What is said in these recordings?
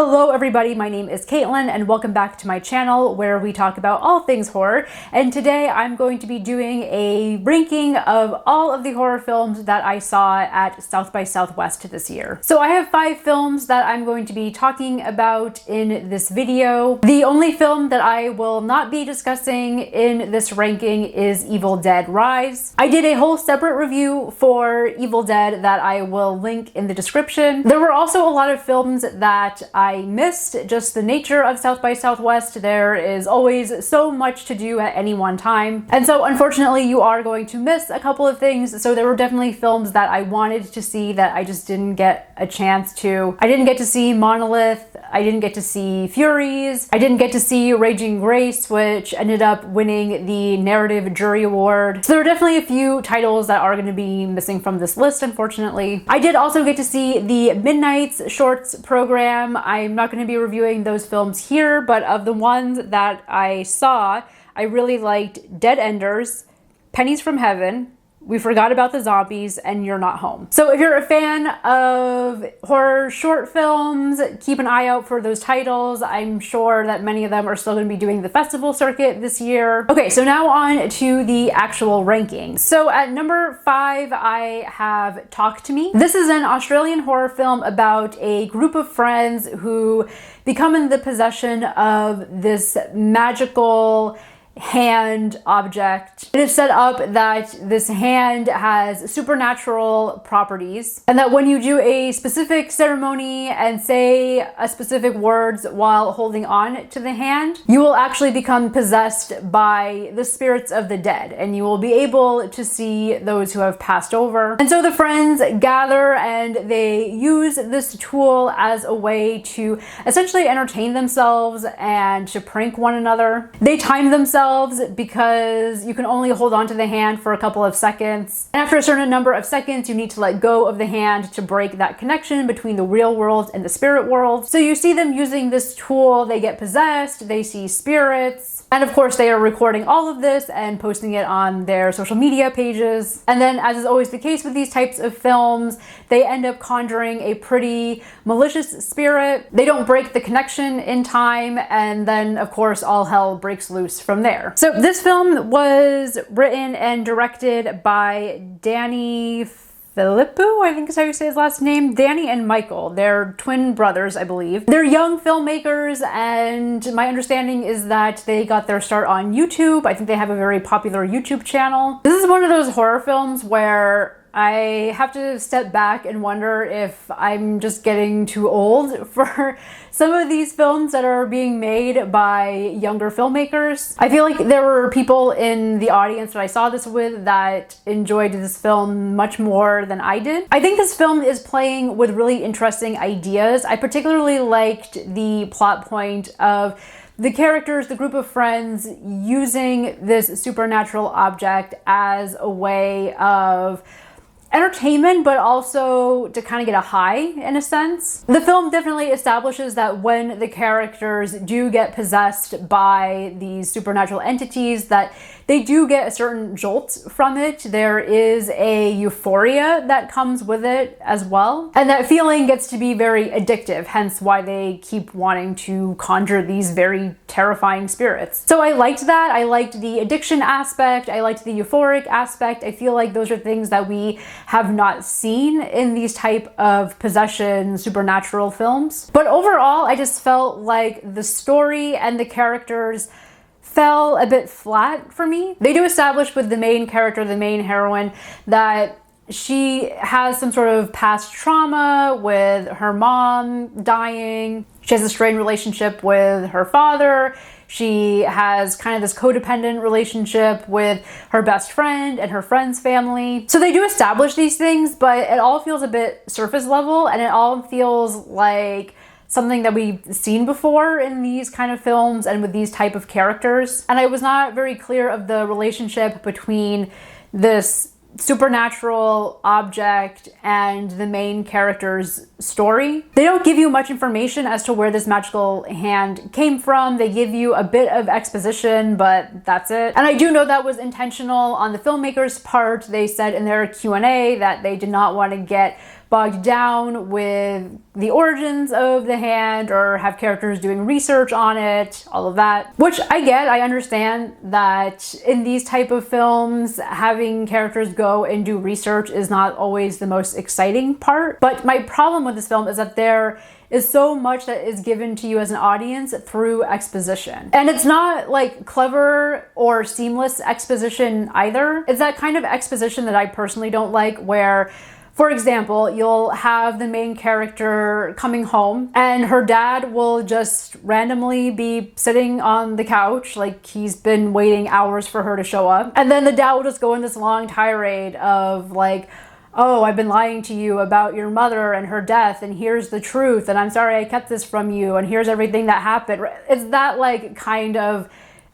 Hello everybody, my name is Caitlin and welcome back to my channel where we talk about all things horror. And today I'm going to be doing a ranking of all of the horror films that I saw at South by Southwest this year. So I have 5 films that I'm going to be talking about in this video. The only film that I will not be discussing in this ranking is Evil Dead Rise. I did a whole separate review for Evil Dead that I will link in the description. There were also a lot of films that I missed, just the nature of South by Southwest. There is always so much to do at any one time. And so unfortunately you are going to miss a couple of things. So there were definitely films that I wanted to see that I just didn't get a chance to. I didn't get to see Monolith. I didn't get to see Furies. I didn't get to see Raging Grace, which ended up winning the Narrative Jury Award. So there are definitely a few titles that are going to be missing from this list, unfortunately. I did also get to see the Midnight's Shorts program. I'm not going to be reviewing those films here, but of the ones that I saw, I really liked Dead Enders, Pennies from Heaven, We Forgot About the Zombies, and You're Not Home. So if you're a fan of horror short films, keep an eye out for those titles. I'm sure that many of them are still going to be doing the festival circuit this year. Okay, so now on to the actual ranking. So at number 5, I have Talk to Me. This is an Australian horror film about a group of friends who become in the possession of this magical hand object. It is set up that this hand has supernatural properties and that when you do a specific ceremony and say a specific words while holding on to the hand, you will actually become possessed by the spirits of the dead and you will be able to see those who have passed over. And so the friends gather and they use this tool as a way to essentially entertain themselves and to prank one another. They time themselves because you can only hold on to the hand for a couple of seconds. And after a certain number of seconds, you need to let go of the hand to break that connection between the real world and the spirit world. So you see them using this tool, they get possessed, they see spirits, and of course they are recording all of this and posting it on their social media pages. And then, as is always the case with these types of films, they end up conjuring a pretty malicious spirit. They don't break the connection in time, and then of course all hell breaks loose from there. So this film was written and directed by Danny Filippo, I think is how you say his last name. Danny and Michael. They're twin brothers, I believe. They're young filmmakers, and my understanding is that they got their start on YouTube. I think they have a very popular YouTube channel. This is one of those horror films where I have to step back and wonder if I'm just getting too old for some of these films that are being made by younger filmmakers. I feel like there were people in the audience that I saw this with that enjoyed this film much more than I did. I think this film is playing with really interesting ideas. I particularly liked the plot point of the characters, the group of friends, using this supernatural object as a way of entertainment, but also to kind of get a high in a sense. The film definitely establishes that when the characters do get possessed by these supernatural entities, that they do get a certain jolt from it. There is a euphoria that comes with it as well. And that feeling gets to be very addictive, hence why they keep wanting to conjure these very terrifying spirits. So I liked that. I liked the addiction aspect. I liked the euphoric aspect. I feel like those are things that we have not seen in these type of possession supernatural films. But overall, I just felt like the story and the characters fell a bit flat for me. They do establish with the main character, the main heroine, that she has some sort of past trauma with her mom dying. She has a strained relationship with her father. She has kind of this codependent relationship with her best friend and her friend's family. So they do establish these things, but it all feels a bit surface level and it all feels like something that we've seen before in these kind of films and with these type of characters. And I was not very clear of the relationship between this supernatural object and the main character's story. They don't give you much information as to where this magical hand came from. They give you a bit of exposition, but that's it. And I do know that was intentional on the filmmaker's part. They said in their Q&A that they did not want to get bogged down with the origins of the hand or have characters doing research on it, all of that. Which I get, I understand that in these type of films, having characters go and do research is not always the most exciting part. But my problem with this film is that there is so much that is given to you as an audience through exposition. And it's not like clever or seamless exposition either. It's that kind of exposition that I personally don't like, where, for example, you'll have the main character coming home and her dad will just randomly be sitting on the couch, like he's been waiting hours for her to show up. And then the dad will just go in this long tirade of like, oh, I've been lying to you about your mother and her death, and here's the truth, and I'm sorry I kept this from you, and here's everything that happened. It's that like kind of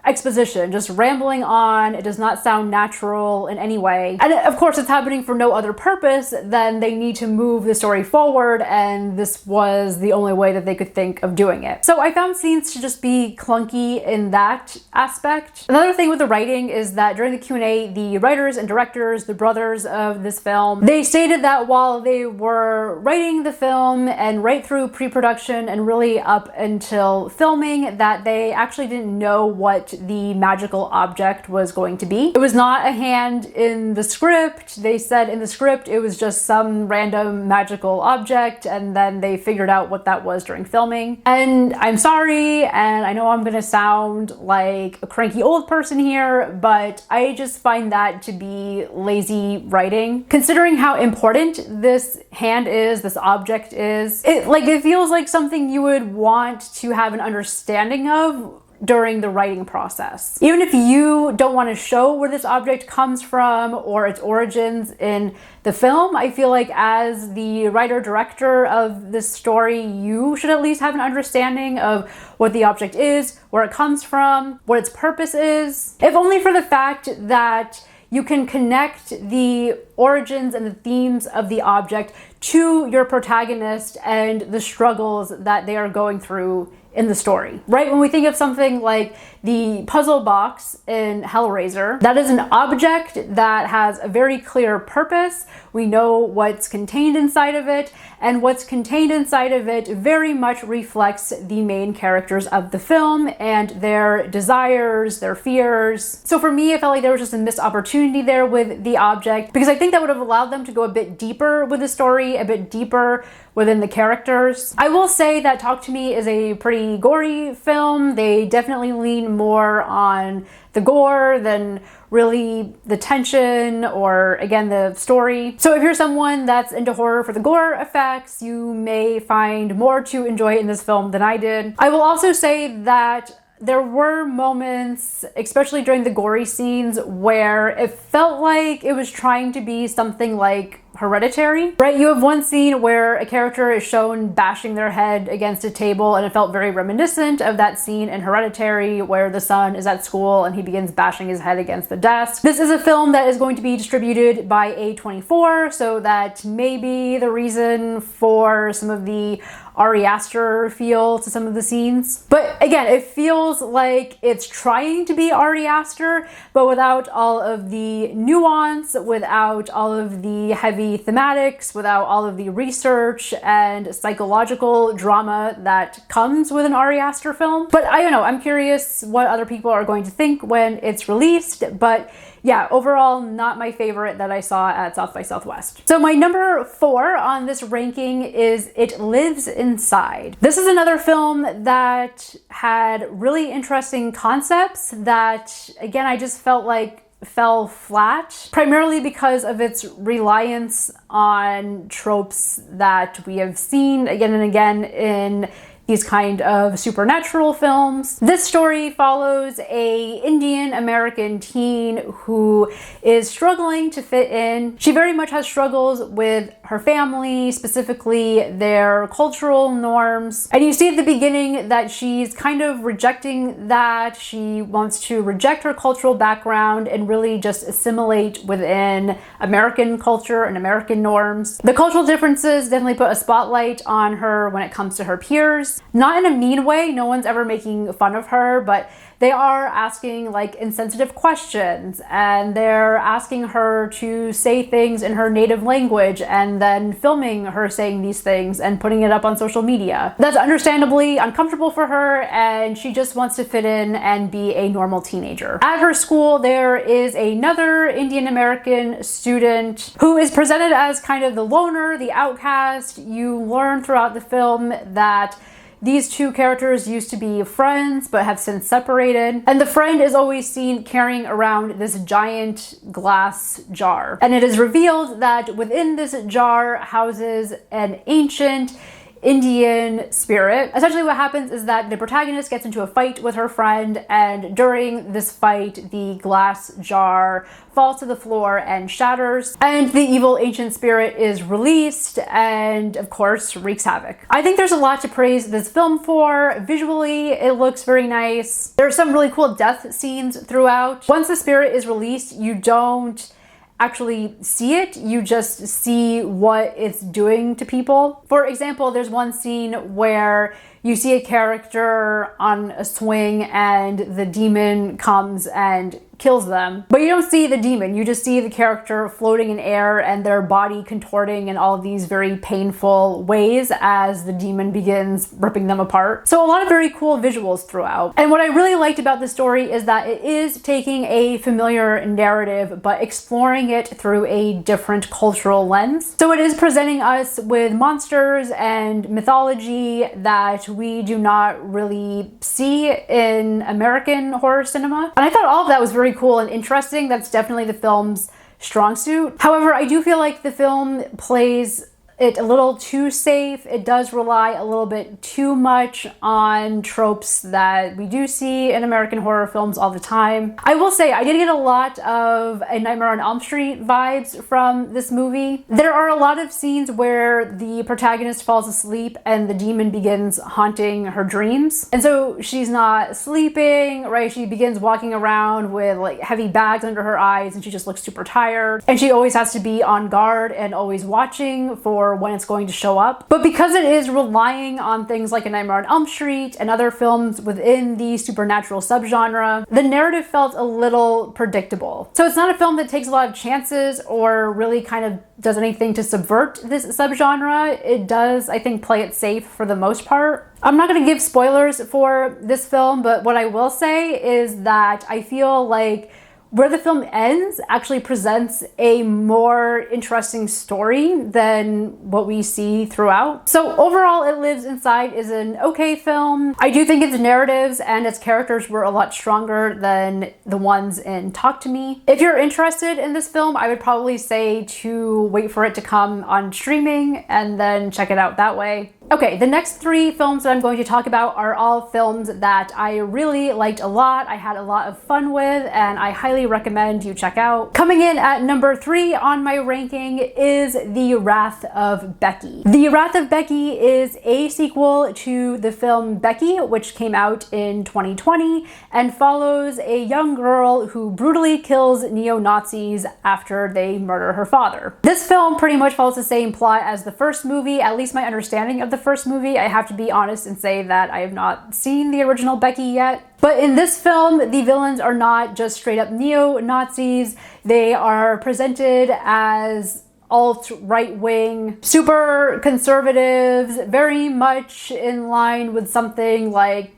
exposition, just rambling on. It does not sound natural in any way. And of course, it's happening for no other purpose than they need to move the story forward, and this was the only way that they could think of doing it. So I found scenes to just be clunky in that aspect. Another thing with the writing is that during the Q&A, the writers and directors, the brothers of this film, they stated that while they were writing the film and right through pre-production and really up until filming, that they actually didn't know what the magical object was going to be. It was not a hand in the script. They said in the script it was just some random magical object, and then they figured out what that was during filming. And I'm sorry, and I know I'm gonna sound like a cranky old person here, but I just find that to be lazy writing. Considering how important this hand is, this object is, it feels like something you would want to have an understanding of during the writing process. Even if you don't want to show where this object comes from or its origins in the film, I feel like as the writer-director of this story, you should at least have an understanding of what the object is, where it comes from, what its purpose is. If only for the fact that you can connect the origins and the themes of the object to your protagonist and the struggles that they are going through in the story, right? When we think of something like the puzzle box in Hellraiser, that is an object that has a very clear purpose. We know what's contained inside of it, and what's contained inside of it very much reflects the main characters of the film and their desires, their fears. So for me, I felt like there was just a missed opportunity there with the object, because I think that would have allowed them to go a bit deeper with the story, a bit deeper within the characters. I will say that Talk to Me is a pretty gory film. They definitely lean more on the gore than really the tension or, again, the story. So if you're someone that's into horror for the gore effects, you may find more to enjoy in this film than I did. I will also say that there were moments, especially during the gory scenes, where it felt like it was trying to be something like Hereditary, right? You have one scene where a character is shown bashing their head against a table, and it felt very reminiscent of that scene in Hereditary where the son is at school and he begins bashing his head against the desk. This is a film that is going to be distributed by A24, so that may be the reason for some of the Ari Aster feel to some of the scenes. But again, it feels like it's trying to be Ari Aster, but without all of the nuance, without all of the heavy thematics, without all of the research and psychological drama that comes with an Ari Aster film. But I don't know, I'm curious what other people are going to think when it's released, but yeah, overall, not my favorite that I saw at South by Southwest. So my number 4 on this ranking is It Lives Inside. This is another film that had really interesting concepts that, again, I just felt like fell flat, primarily because of its reliance on tropes that we have seen again and again in these kind of supernatural films. This story follows a Indian American teen who is struggling to fit in. She very much has struggles with her family, specifically their cultural norms. And you see at the beginning that she's kind of rejecting that. She wants to reject her cultural background and really just assimilate within American culture and American norms. The cultural differences definitely put a spotlight on her when it comes to her peers. Not in a mean way, no one's ever making fun of her, but they are asking like insensitive questions, and they're asking her to say things in her native language and then filming her saying these things and putting it up on social media. That's understandably uncomfortable for her, and she just wants to fit in and be a normal teenager. At her school, there is another Indian American student who is presented as kind of the loner, the outcast. You learn throughout the film that these two characters used to be friends but have since separated, and the friend is always seen carrying around this giant glass jar. And it is revealed that within this jar houses an ancient Indian spirit. Essentially what happens is that the protagonist gets into a fight with her friend, and during this fight the glass jar falls to the floor and shatters, and the evil ancient spirit is released and of course wreaks havoc. I think there's a lot to praise this film for. Visually it looks very nice. There are some really cool death scenes throughout. Once the spirit is released, you don't actually see it, you just see what it's doing to people. For example, there's one scene where you see a character on a swing and the demon comes and kills them, but you don't see the demon, you just see the character floating in air and their body contorting in all of these very painful ways as the demon begins ripping them apart. So a lot of very cool visuals throughout. And what I really liked about the story is that it is taking a familiar narrative but exploring it through a different cultural lens. So it is presenting us with monsters and mythology that we do not really see in American horror cinema. And I thought all of that was very cool and interesting. That's definitely the film's strong suit. However, I do feel like the film plays it a little too safe. It does rely a little bit too much on tropes that we do see in American horror films all the time. I will say I did get a lot of A Nightmare on Elm Street vibes from this movie. There are a lot of scenes where the protagonist falls asleep and the demon begins haunting her dreams. And so she's not sleeping, right? She begins walking around with like heavy bags under her eyes and she just looks super tired. And she always has to be on guard and always watching for when it's going to show up. But because it is relying on things like A Nightmare on Elm Street and other films within the supernatural subgenre, the narrative felt a little predictable. So it's not a film that takes a lot of chances or really kind of does anything to subvert this subgenre. It does, I think, play it safe for the most part. I'm not going to give spoilers for this film, but what I will say is that I feel like where the film ends actually presents a more interesting story than what we see throughout. So overall, It Lives Inside is an okay film. I do think its narratives and its characters were a lot stronger than the ones in Talk to Me. If you're interested in this film, I would probably say to wait for it to come on streaming and then check it out that way. Okay, the next three films that I'm going to talk about are all films that I really liked a lot, I had a lot of fun with, and I highly recommend you check out. Coming in at number 3 on my ranking is The Wrath of Becky. The Wrath of Becky is a sequel to the film Becky, which came out in 2020 and follows a young girl who brutally kills neo-Nazis after they murder her father. This film pretty much follows the same plot as the first movie, at least my understanding of the first movie. I have to be honest and say that I have not seen the original Becky yet. But in this film, the villains are not just straight up neo-Nazis. They are presented as alt-right-wing, super conservatives, very much in line with something like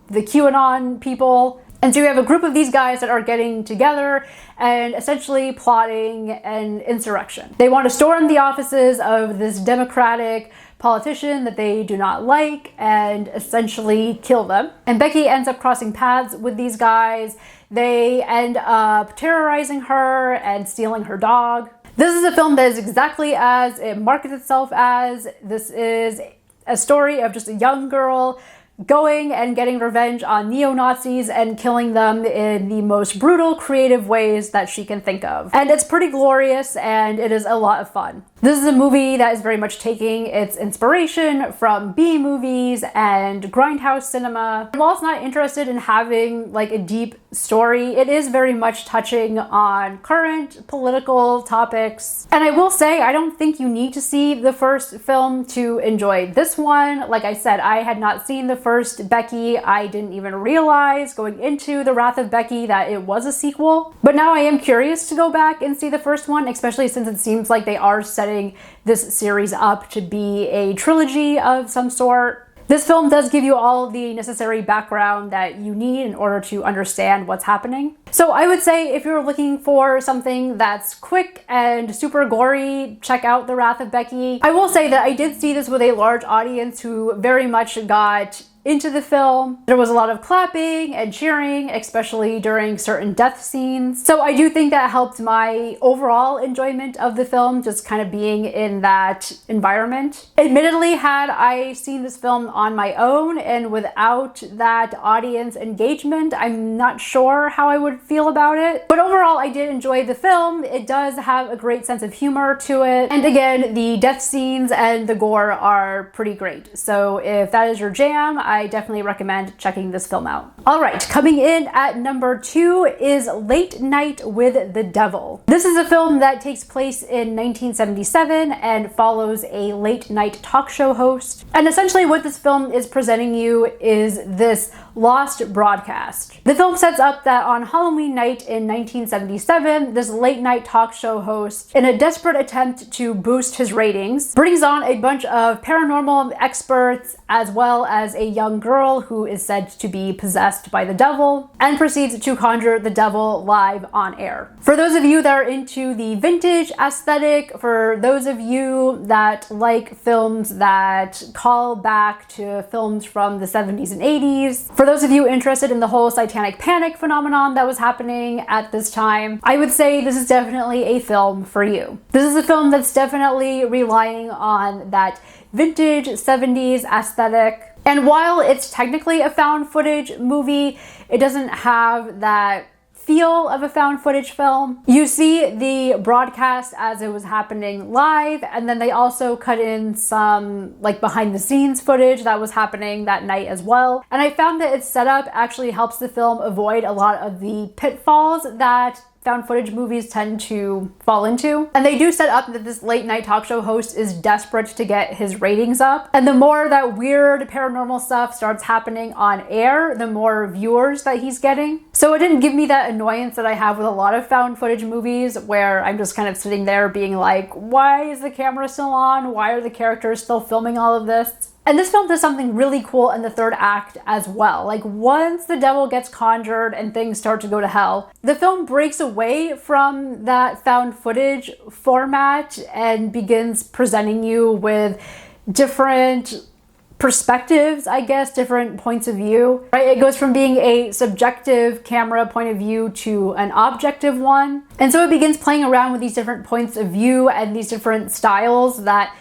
the QAnon people. And so you have a group of these guys that are getting together and essentially plotting an insurrection. They want to storm the offices of this Democratic politician that they do not like and essentially kill them. And Becky ends up crossing paths with these guys. They end up terrorizing her and stealing her dog. This is a film that is exactly as it markets itself as. This is a story of just a young girl going and getting revenge on neo-Nazis and killing them in the most brutal, creative ways that she can think of. And it's pretty glorious and it is a lot of fun. This is a movie that is very much taking its inspiration from B movies and grindhouse cinema. While it's not interested in having like a deep story. It is very much touching on current political topics. And I will say, I don't think you need to see the first film to enjoy this one. Like I said, I had not seen the first Becky. I didn't even realize going into the Wrath of Becky that it was a sequel. But now I am curious to go back and see the first one, especially since it seems like they are setting this series up to be a trilogy of some sort. This film does give you all the necessary background that you need in order to understand what's happening. So I would say if you're looking for something that's quick and super gory, check out The Wrath of Becky. I will say that I did see this with a large audience who very much got into the film. There was a lot of clapping and cheering, especially during certain death scenes. So I do think that helped my overall enjoyment of the film, just kind of being in that environment. Admittedly, had I seen this film on my own and without that audience engagement, I'm not sure how I would feel about it. But overall, I did enjoy the film. It does have a great sense of humor to it. And again, the death scenes and the gore are pretty great. So if that is your jam, I definitely recommend checking this film out. All right, coming in at number 2 is Late Night with the Devil. This is a film that takes place in 1977 and follows a late night talk show host. And essentially what this film is presenting you is this lost broadcast. The film sets up that on Halloween night in 1977, this late night talk show host, in a desperate attempt to boost his ratings, brings on a bunch of paranormal experts as well as a young girl who is said to be possessed by the devil, and proceeds to conjure the devil live on air. For those of you that are into the vintage aesthetic, for those of you that like films that call back to films from the 70s and 80s, for those of you interested in the whole satanic panic phenomenon that was happening at this time, I would say this is definitely a film for you. This is a film that's definitely relying on that vintage 70s aesthetic. And while it's technically a found footage movie, it doesn't have that feel of a found footage film. You see the broadcast as it was happening live, and then they also cut in some like behind the scenes footage that was happening that night as well. And I found that its setup actually helps the film avoid a lot of the pitfalls that found footage movies tend to fall into. And they do set up that this late night talk show host is desperate to get his ratings up. And the more that weird paranormal stuff starts happening on air, the more viewers that he's getting. So it didn't give me that annoyance that I have with a lot of found footage movies where I'm just kind of sitting there being like, why is the camera still on? Why are the characters still filming all of this? And this film does something really cool in the third act as well. Like once the devil gets conjured and things start to go to hell, the film breaks away from that found footage format and begins presenting you with different perspectives, I guess, different points of view, right? It goes from being a subjective camera point of view to an objective one. And so it begins playing around with these different points of view and these different styles that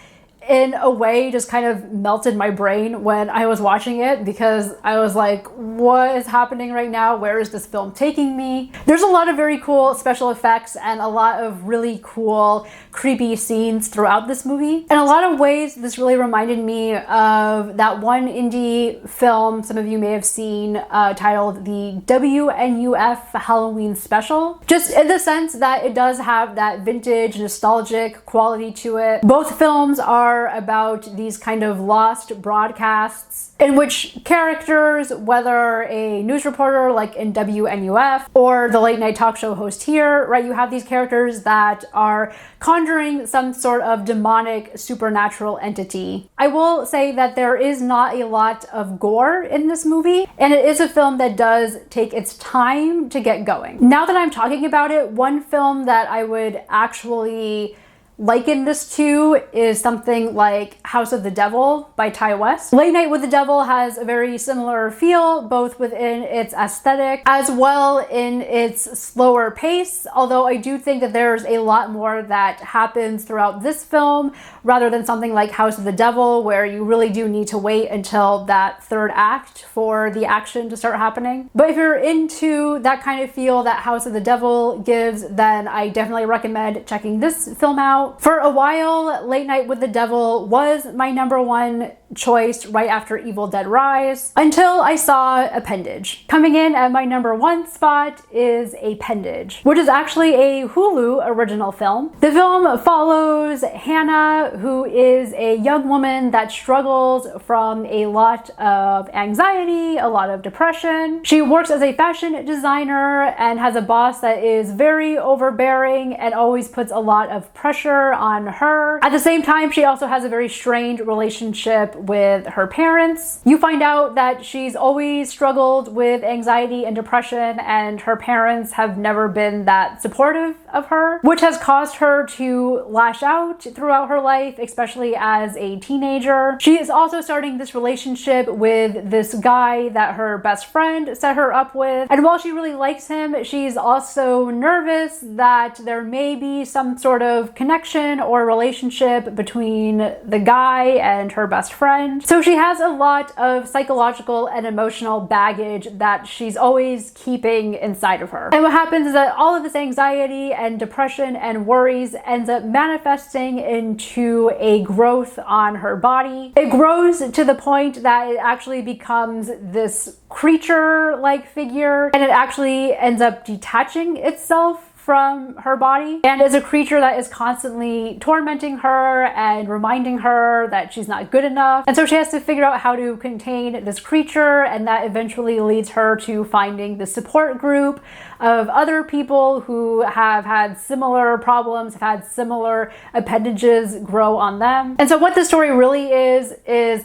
in a way just kind of melted my brain when I was watching it, because I was like, what is happening right now? Where is this film taking me? There's a lot of very cool special effects and a lot of really cool creepy scenes throughout this movie. In a lot of ways, this really reminded me of that one indie film some of you may have seen titled the WNUF Halloween Special. Just in the sense that it does have that vintage nostalgic quality to it. Both films are about these kind of lost broadcasts in which characters, whether a news reporter like in WNUF or the late night talk show host here, right, you have these characters that are conjuring some sort of demonic supernatural entity. I will say that there is not a lot of gore in this movie, and it is a film that does take its time to get going. Now that I'm talking about it, one film that I would actually liken this to is something like House of the Devil by Ty West. Late Night with the Devil has a very similar feel, both within its aesthetic as well in its slower pace, although I do think that there's a lot more that happens throughout this film rather than something like House of the Devil, where you really do need to wait until that third act for the action to start happening. But if you're into that kind of feel that House of the Devil gives, then I definitely recommend checking this film out. For a while, Late Night with the Devil was my number one choice right after Evil Dead Rise, until I saw Appendage. Coming in at my number 1 spot is Appendage, which is actually a Hulu original film. The film follows Hannah, who is a young woman that struggles from a lot of anxiety, a lot of depression. She works as a fashion designer and has a boss that is very overbearing and always puts a lot of pressure on her. At the same time, she also has a very strained relationship with her parents. You find out that she's always struggled with anxiety and depression, and her parents have never been that supportive of her, which has caused her to lash out throughout her life, especially as a teenager. She is also starting this relationship with this guy that her best friend set her up with, and while she really likes him, she's also nervous that there may be some sort of connection or relationship between the guy and her best friend. So she has a lot of psychological and emotional baggage that she's always keeping inside of her. And what happens is that all of this anxiety and depression and worries ends up manifesting into a growth on her body. It grows to the point that it actually becomes this creature-like figure, and it actually ends up detaching itself from her body, and is a creature that is constantly tormenting her and reminding her that she's not good enough. And so she has to figure out how to contain this creature, and that eventually leads her to finding the support group of other people who have had similar problems, have had similar appendages grow on them. And so what the story really is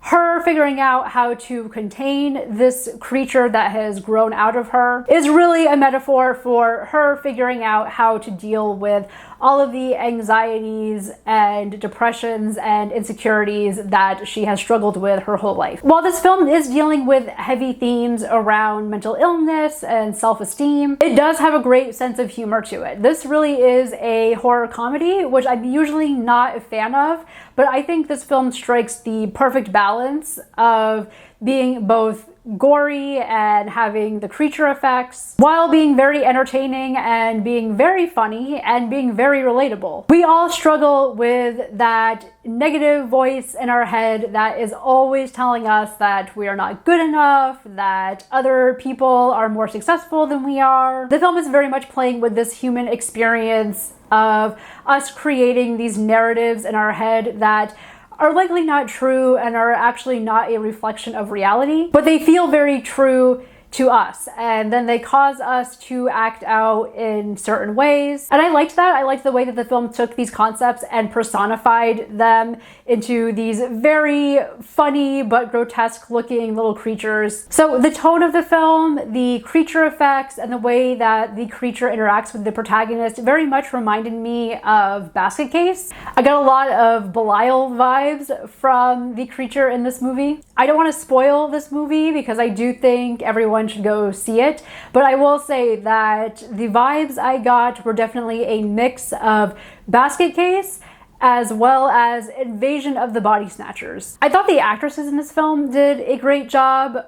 her figuring out how to contain this creature that has grown out of her. Is really a metaphor for her figuring out how to deal with all of the anxieties and depressions and insecurities that she has struggled with her whole life. While this film is dealing with heavy themes around mental illness and self-esteem, it does have a great sense of humor to it. This really is a horror comedy, which I'm usually not a fan of, but I think this film strikes the perfect balance of being both gory and having the creature effects, while being very entertaining and being very funny and being very relatable. We all struggle with that negative voice in our head that is always telling us that we are not good enough, that other people are more successful than we are. The film is very much playing with this human experience of us creating these narratives in our head that are likely not true and are actually not a reflection of reality, but they feel very true to us, and then they cause us to act out in certain ways. And I liked that. I liked the way that the film took these concepts and personified them into these very funny but grotesque looking little creatures. So the tone of the film, the creature effects, and the way that the creature interacts with the protagonist very much reminded me of Basket Case. I got a lot of Belial vibes from the creature in this movie. I don't want to spoil this movie because I do think everyone should go see it, but I will say that the vibes I got were definitely a mix of Basket Case as well as Invasion of the Body Snatchers. I thought the actresses in this film did a great job.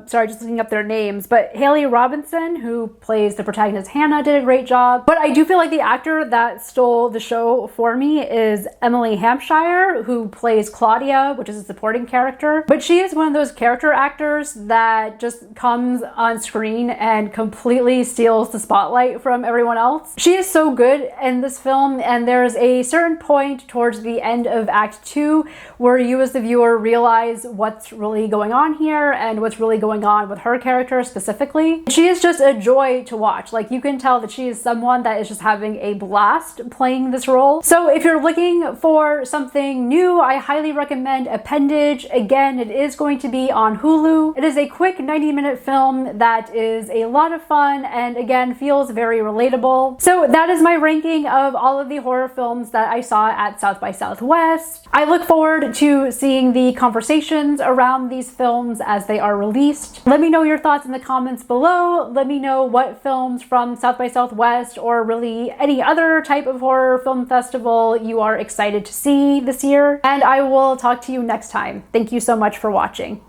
Sorry, just looking up their names, but Haley Robinson, who plays the protagonist Hannah, did a great job. But I do feel like the actor that stole the show for me is Emily Hampshire, who plays Claudia, which is a supporting character. But she is one of those character actors that just comes on screen and completely steals the spotlight from everyone else. She is so good in this film, and there's a certain point towards the end of Act 2 where you as the viewer realize what's really going on here and what's really going on with her character specifically. She is just a joy to watch. Like, you can tell that she is someone that is just having a blast playing this role. So if you're looking for something new, I highly recommend Appendage. Again, it is going to be on Hulu. It is a quick 90-minute film that is a lot of fun and again feels very relatable. So that is my ranking of all of the horror films that I saw at South by Southwest. I look forward to seeing the conversations around these films as they are released. Let me know your thoughts in the comments below. Let me know what films from South by Southwest or really any other type of horror film festival you are excited to see this year. And I will talk to you next time. Thank you so much for watching.